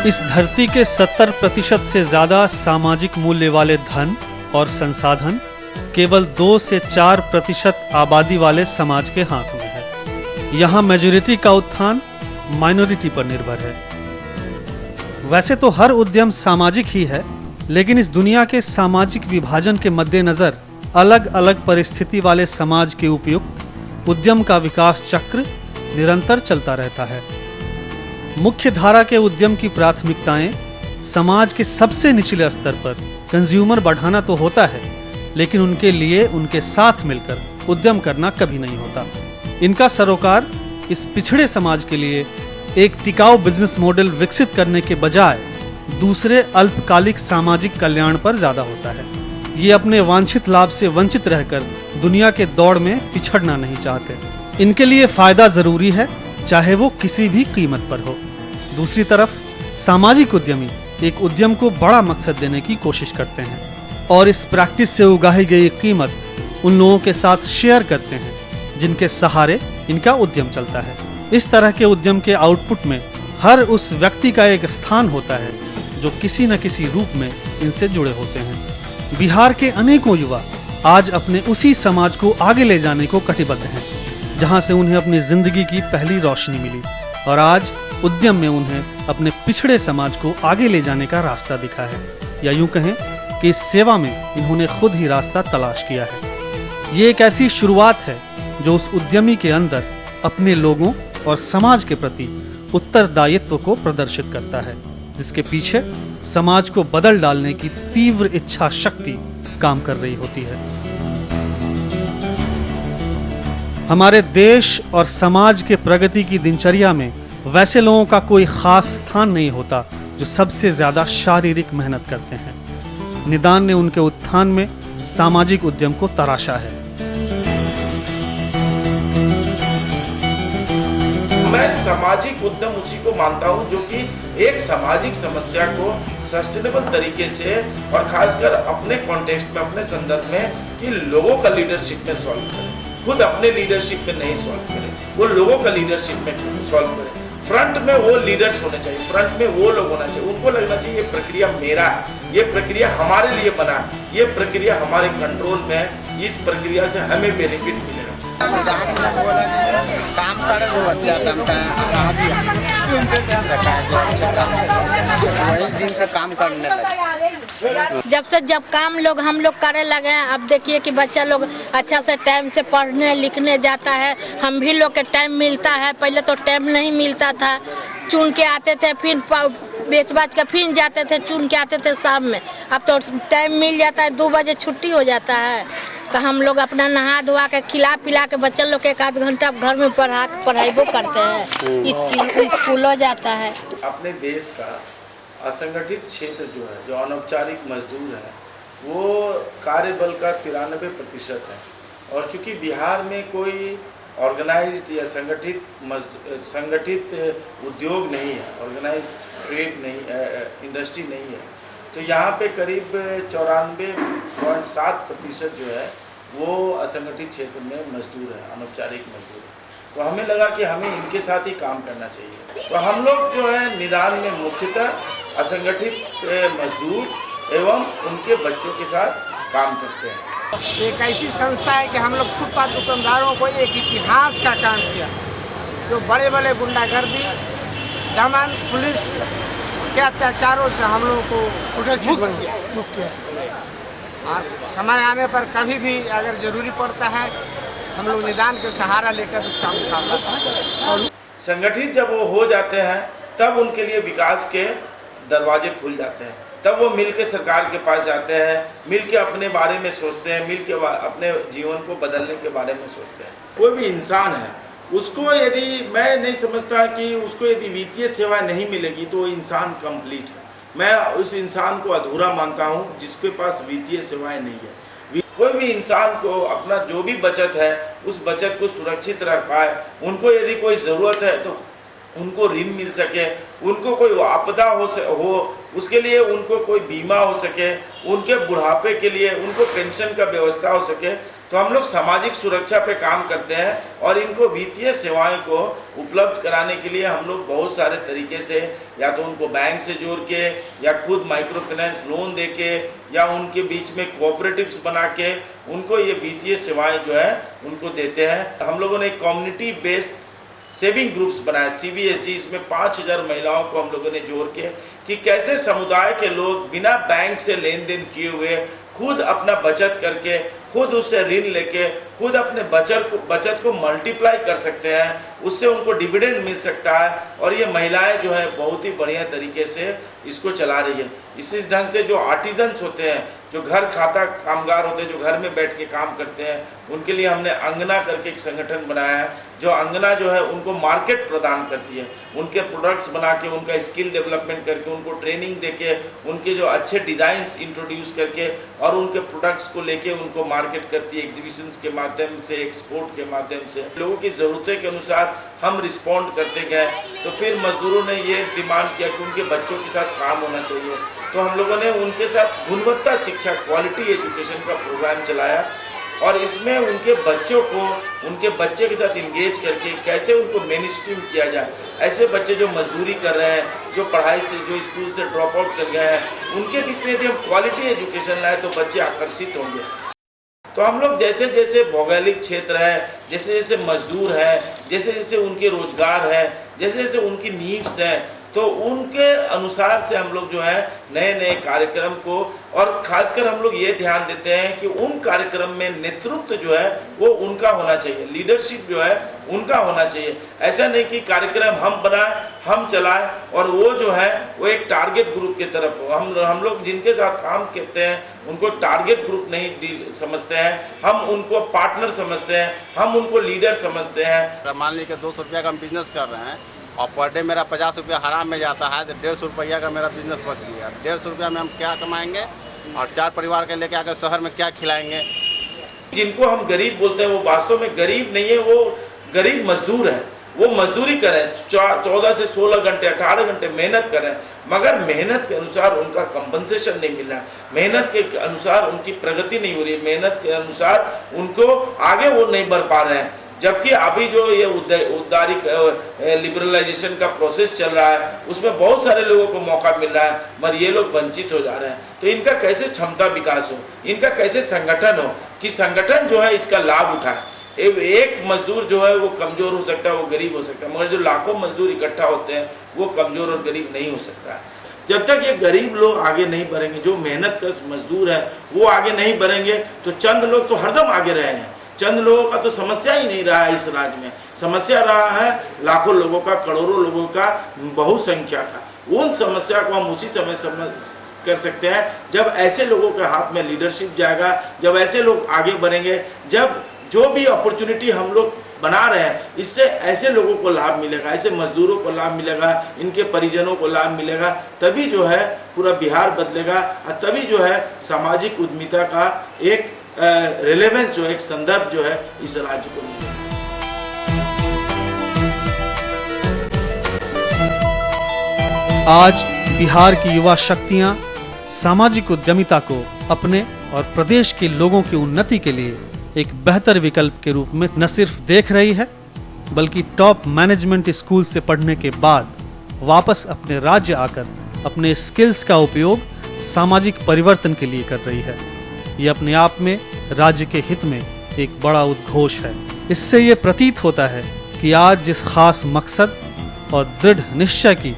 इस धरती के 70% से ज़्यादा सामाजिक मूल्य वाले धन और संसाधन केवल 2 से 4% आबादी वाले समाज के हाथ में है। यहाँ मेजॉरिटी का उत्थान माइनॉरिटी पर निर्भर है। वैसे तो हर उद्यम सामाजिक ही है, लेकिन इस दुनिया के सामाजिक विभाजन के मद्देनजर अलग अलग परिस्थिति वाले समाज के उपयुक्त उद्यम का विकास चक्र निरंतर चलता रहता है। मुख्य धारा के उद्यम की प्राथमिकताएं समाज के सबसे निचले स्तर पर कंज्यूमर बढ़ाना तो होता है, लेकिन उनके लिए उनके साथ मिलकर उद्यम करना कभी नहीं होता। इनका सरोकार इस पिछड़े समाज के लिए एक टिकाऊ बिजनेस मॉडल विकसित करने के बजाय दूसरे अल्पकालिक सामाजिक कल्याण पर ज्यादा होता है। ये अपने वांछित लाभ से वंचित रहकर दुनिया के दौड़ में पिछड़ना नहीं चाहते। इनके लिए फायदा जरूरी है, चाहे वो किसी भी कीमत पर हो। दूसरी तरफ सामाजिक उद्यमी एक उद्यम को बड़ा मकसद देने की कोशिश करते हैं और इस प्रैक्टिस से उगाई गई कीमत उन लोगों के साथ शेयर करते हैं जिनके सहारे इनका उद्यम चलता है। इस तरह के उद्यम के आउटपुट में हर उस व्यक्ति का एक स्थान होता है जो किसी न किसी रूप में इनसे जुड़े होते हैं। बिहार के अनेकों युवा आज अपने उसी समाज को आगे ले जाने को कटिबद्ध हैं, जहां से उन्हें अपनी जिंदगी की पहली रोशनी मिली और आज उद्यम में उन्हें अपने पिछड़े समाज को आगे ले जाने का रास्ता दिखा है, या यूं कहें कि इस सेवा में इन्होंने खुद ही रास्ता तलाश किया है। ये एक ऐसी शुरुआत है जो उस उद्यमी के अंदर अपने लोगों और समाज के प्रति उत्तरदायित्व को प्रदर्शित करता है, जिसके पीछे समाज को बदल डालने की तीव्र इच्छा शक्ति काम कर रही होती है। हमारे देश और समाज के प्रगति की दिनचर्या में वैसे लोगों का कोई खास स्थान नहीं होता जो सबसे ज्यादा शारीरिक मेहनत करते हैं। निदान ने उनके उत्थान में सामाजिक उद्यम को तराशा है। मैं सामाजिक उद्यम उसी को मानता हूं जो कि एक सामाजिक समस्या को सस्टेनेबल तरीके से और खासकर अपने कॉन्टेक्स्ट में, अपने संदर्भ में कि लोगों का लीडरशिप में सॉल्व करे, खुद अपने लीडरशिप में नहीं सॉल्व करे, वो लोगों का लीडरशिप में सॉल्व करे। फ्रंट में वो लीडर्स होने चाहिए, फ्रंट में वो लोग होना चाहिए, उनको लगना चाहिए ये प्रक्रिया मेरा है, ये प्रक्रिया हमारे लिए बना है, ये प्रक्रिया हमारे कंट्रोल में है, इस प्रक्रिया से हमें बेनिफिट मिलेगा। काम करे जो अच्छा वही दिन से काम करने लगे। जब काम लोग हम लोग करे लगे हैं, अब देखिए कि बच्चा लोग अच्छा से टाइम से पढ़ने लिखने जाता है। हम भी लोग के टाइम मिलता है, पहले तो टाइम नहीं मिलता था। चुन के आते थे, फिर बेच बाच के फिर जाते थे, चुन के आते थे शाम में। अब तो टाइम मिल जाता है, 2 बजे छुट्टी हो जाता है, तो हम लोग अपना नहा धोआ के खिला पिला के बच्चे लोग के 1 आध घंटा घर में पढ़ाइबो करते हैं, स्कूलों जाता है। अपने देश का असंगठित क्षेत्र जो है, जो अनौपचारिक मजदूर है, वो कार्यबल का 93% है। और चूंकि बिहार में कोई ऑर्गेनाइज्ड या संगठित उद्योग नहीं है, ऑर्गेनाइज्ड ट्रेड नहीं, इंडस्ट्री नहीं है, तो यहाँ पे करीब 94.7% जो है वो असंगठित क्षेत्र में मजदूर है, अनौपचारिक मजदूर है। तो हमें लगा कि हमें इनके साथ ही काम करना चाहिए। तो हम लोग जो है निदान में मुख्यतः असंगठित मजदूर एवं उनके बच्चों के साथ काम करते हैं। एक ऐसी संस्था है कि हम लोग फुटपाथ दुकानदारों को एक इतिहास का काम किया, जो बड़े बड़े गुंडागर्दी, दमन, पुलिस के अत्याचारों से हम लोगों को मुक्त किया। और समय आने पर कभी भी अगर जरूरी पड़ता है, हम लोग निदान के सहारा लेकर उसका मुकाबला करते हैं। संगठित जब वो हो जाते हैं तब उनके लिए विकास के दरवाजे खुल जाते हैं, तब वो मिल के सरकार के पास जाते हैं, मिल के अपने बारे में सोचते हैं, मिल के अपने जीवन को बदलने के बारे में सोचते हैं। कोई भी इंसान है, उसको यदि, मैं नहीं समझता कि उसको यदि वित्तीय सेवा नहीं मिलेगी तो वो इंसान कंप्लीट है। मैं उस इंसान को अधूरा मानता हूँ जिसके पास वित्तीय सेवाएं नहीं है। कोई भी इंसान को अपना जो भी बचत है उस बचत को सुरक्षित रख पाए, उनको यदि कोई ज़रूरत है तो उनको ऋण मिल सके, उनको कोई आपदा हो उसके लिए उनको कोई बीमा हो सके, उनके बुढ़ापे के लिए उनको पेंशन का व्यवस्था हो सके। तो हम लोग सामाजिक सुरक्षा पे काम करते हैं और इनको वित्तीय सेवाएं को उपलब्ध कराने के लिए हम लोग बहुत सारे तरीके से, या तो उनको बैंक से जोड़ के, या खुद माइक्रो फाइनेंस लोन दे के, या उनके बीच में कोऑपरेटिव्स बना के उनको ये वित्तीय सेवाएं जो है उनको देते हैं। हम लोगों ने कम्युनिटी बेस्ड सेविंग ग्रुप्स बनाए CBSG, इसमें 5000 महिलाओं को हम लोगों ने जोड़ के कि कैसे समुदाय के लोग बिना बैंक से लेन देन किए हुए खुद अपना बचत करके, खुद उससे ऋण लेके, खुद अपने बचत को मल्टीप्लाई कर सकते हैं, उससे उनको डिविडेंड मिल सकता है। और ये महिलाएं जो है बहुत ही बढ़िया तरीके से इसको चला रही है। इसी ढंग से जो आर्टिजन्स होते हैं, जो घर खाता कामगार होते हैं, जो घर में बैठ के काम करते हैं, उनके लिए हमने अंगना करके एक संगठन बनाया है। जो अंगना जो है उनको मार्केट प्रदान करती है, उनके प्रोडक्ट्स बना के, उनका स्किल डेवलपमेंट करके, उनको ट्रेनिंग देके, उनके जो अच्छे डिज़ाइंस इंट्रोड्यूस करके और उनके प्रोडक्ट्स को लेके उनको मार्केट करती है एग्जीबिशंस के माध्यम से, एक्सपोर्ट के माध्यम से। लोगों की ज़रूरतें के अनुसार हम रिस्पॉन्ड करते गए। तो फिर मजदूरों ने ये डिमांड किया कि उनके बच्चों के साथ काम होना चाहिए, तो हम लोगों ने उनके साथ गुणवत्ता शिक्षा, क्वालिटी एजुकेशन का प्रोग्राम चलाया और इसमें उनके बच्चों को, उनके बच्चे के साथ इंगेज करके कैसे उनको मेन स्ट्रीम किया जाए। ऐसे बच्चे जो मजदूरी कर रहे हैं, जो पढ़ाई से, जो स्कूल से ड्रॉप आउट कर गए हैं, उनके बीच में यदि हम क्वालिटी एजुकेशन लाए तो बच्चे आकर्षित होंगे। तो हम लोग जैसे जैसे भौगोलिक क्षेत्र है, जैसे जैसे मजदूर है, जैसे जैसे उनके रोजगार है, जैसे जैसे उनकी नीड्स हैं, तो उनके अनुसार से हम लोग जो है नए नए कार्यक्रम को, और खासकर हम लोग ये ध्यान देते हैं कि उन कार्यक्रम में नेतृत्व जो है वो उनका होना चाहिए, लीडरशिप जो है उनका होना चाहिए। ऐसा नहीं कि कार्यक्रम हम बनाएं, हम चलाएं और वो जो है वो एक टारगेट ग्रुप की तरफ हो। हम लोग जिनके साथ काम करते हैं उनको टारगेट ग्रुप नहीं समझते हैं, हम उनको पार्टनर समझते हैं, हम उनको लीडर समझते हैं। मान लीजिए 200 रुपया का हम बिजनेस कर रहे हैं और पर डे मेरा 50 रुपया हराम में जाता है, तो 150 रुपया का मेरा बिजनेस बच गया। 150 रुपया में हम क्या कमाएंगे और 4 परिवार के लेके आकर शहर में क्या खिलाएंगे। जिनको हम गरीब बोलते हैं वो वास्तव में गरीब नहीं है, वो गरीब मजदूर है। वो मजदूरी करें 14 से 16 घंटे, 18 घंटे मेहनत करें, मगर मेहनत के अनुसार उनका कंपनसेशन नहीं मिल रहा है, मेहनत के अनुसार उनकी प्रगति नहीं हो रही है, मेहनत के अनुसार उनको आगे वो नहीं बढ़ पा रहे हैं। जबकि अभी जो ये उदारीक लिबरलाइजेशन का प्रोसेस चल रहा है उसमें बहुत सारे लोगों को मौका मिल रहा है, मगर ये लोग वंचित हो जा रहे हैं। तो इनका कैसे क्षमता विकास हो, इनका कैसे संगठन हो कि संगठन जो है इसका लाभ उठाए। एक मजदूर जो है वो कमज़ोर हो सकता है, वो गरीब हो सकता है, मगर जो लाखों मजदूर इकट्ठा होते हैं वो कमज़ोर और गरीब नहीं हो सकता है। जब तक ये गरीब लोग आगे नहीं बढ़ेंगे, जो मेहनत कश मजदूर है वो आगे नहीं बढ़ेंगे, तो चंद लोग तो हरदम आगे रहे हैं। चंद लोगों का तो समस्या ही नहीं रहा है इस राज्य में, समस्या रहा है लाखों लोगों का, करोड़ों लोगों का, बहुसंख्या का। उन समस्या को हम उसी समय समझ कर सकते हैं जब ऐसे लोगों के हाथ में लीडरशिप जाएगा, जब ऐसे लोग आगे बढ़ेंगे, जब जो भी अपॉर्चुनिटी हम लोग बना रहे हैं इससे ऐसे लोगों को लाभ मिलेगा, ऐसे मजदूरों को लाभ मिलेगा, इनके परिजनों को लाभ मिलेगा, तभी जो है पूरा बिहार बदलेगा और तभी जो है सामाजिक उद्यमिता का एक रिलेवेंस जो एक संदर्भ जो है इस राज्य को मिलेगा। आज बिहार की युवा शक्तियां सामाजिक उद्यमिता को अपने और प्रदेश के लोगों की उन्नति के लिए एक बेहतर विकल्प के रूप में न सिर्फ देख रही है, बल्कि टॉप मैनेजमेंट स्कूल से पढ़ने के बाद वापस अपने राज्य आकर अपने स्किल्स का उपयोग सामाजिक परिवर्तन के लिए कर रही है। ये अपने आप में राज्य के हित में एक बड़ा उद्घोष है। इससे ये प्रतीत होता है कि आज जिस खास मकसद और दृढ़ निश्चय की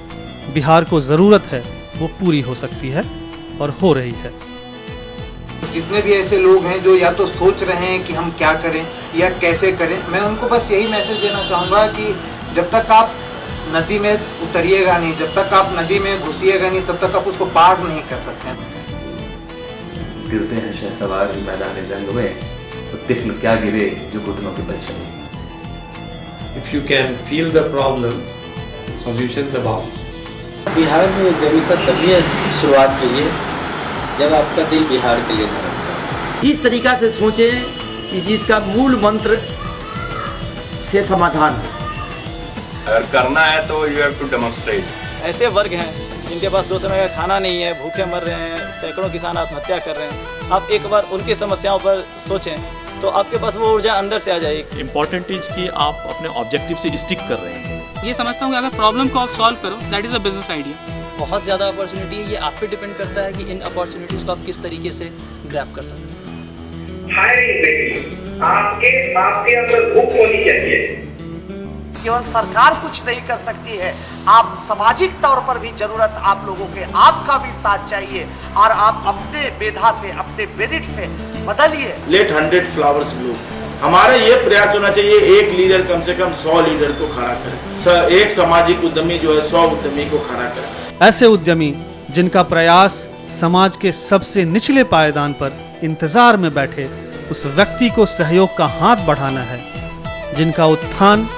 बिहार को ज़रूरत है वो पूरी हो सकती है और हो रही है। जितने भी ऐसे लोग हैं जो या तो सोच रहे हैं कि हम क्या करें या कैसे करें, मैं उनको बस यही मैसेज देना चाहूँगा कि जब तक आप नदी में उतरिएगा नहीं, जब तक आप नदी में घुसिएगा नहीं, तब तक आप उसको पार नहीं कर सकते। गिरते हैं शहसवार मैदान जंग में, तो तिफल क्या गिरे जो घुटनों के बल चले। If you can feel the problem, solutions abound. Bihar में उद्यमिता तभी शुरुआत कीजिए जब आपका दिल बिहार के लिए धड़कता है। इस तरीका से सोचें कि जिसका मूल मंत्र से समाधान है। अगर करना है तो यू हैव टू डेमोन्स्ट्रेट। ऐसे वर्ग हैं इनके पास 2 समय का खाना नहीं है, भूखे मर रहे हैं, सैकड़ों किसान आत्महत्या कर रहे हैं। आप एक बार उनकी समस्याओं पर सोचें तो आपके पास वो ऊर्जा अंदर से आ जाएगी। इम्पॉर्टेंट चीज़ कि आप अपने ऑब्जेक्टिव से स्टिक कर रहे हैं। ये समझता हूँ कि अगर प्रॉब्लम को आप सॉल्व करो, that is a business idea. बहुत ज़्यादा अपॉर्चुनिटी है, ये आप पे डिपेंड करता है कि इन अपॉर्चुनिटीज़ को आप किस तरीके से ग्रैब कर सकते हैं। आपके अंदर भूख होनी चाहिए। केवल सरकार कुछ नहीं कर सकती है, आप सामाजिक तौर पर भी जरूरत आप लोगों के आपका भी साथ चाहिए और आप अपने मेधा से, अपने मेरिट से बदलिए। Let 100 flowers bloom. हमारा ये प्रयास होना चाहिए, एक लीडर कम से कम 100 लीडर को खड़ा करे, एक सामाजिक उद्यमी जो है 100 उद्यमी को खड़ा करे। ऐसे उद्यमी जिनका प्रयास समाज के सबसे निचले पायदान पर इंतजार में बैठे उस व्यक्ति को सहयोग का हाथ बढ़ाना है, जिनका उत्थान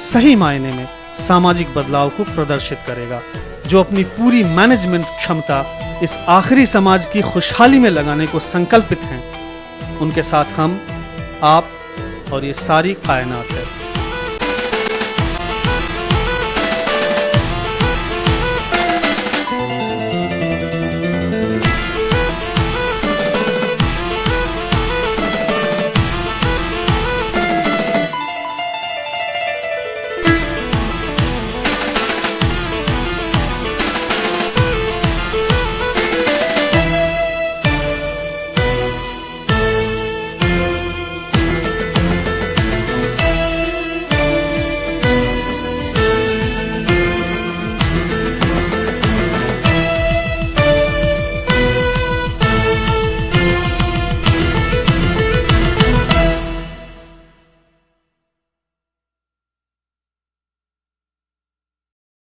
सही मायने में सामाजिक बदलाव को प्रदर्शित करेगा, जो अपनी पूरी मैनेजमेंट क्षमता इस आखिरी समाज की खुशहाली में लगाने को संकल्पित हैं। उनके साथ हम, आप और ये सारी कायनात है।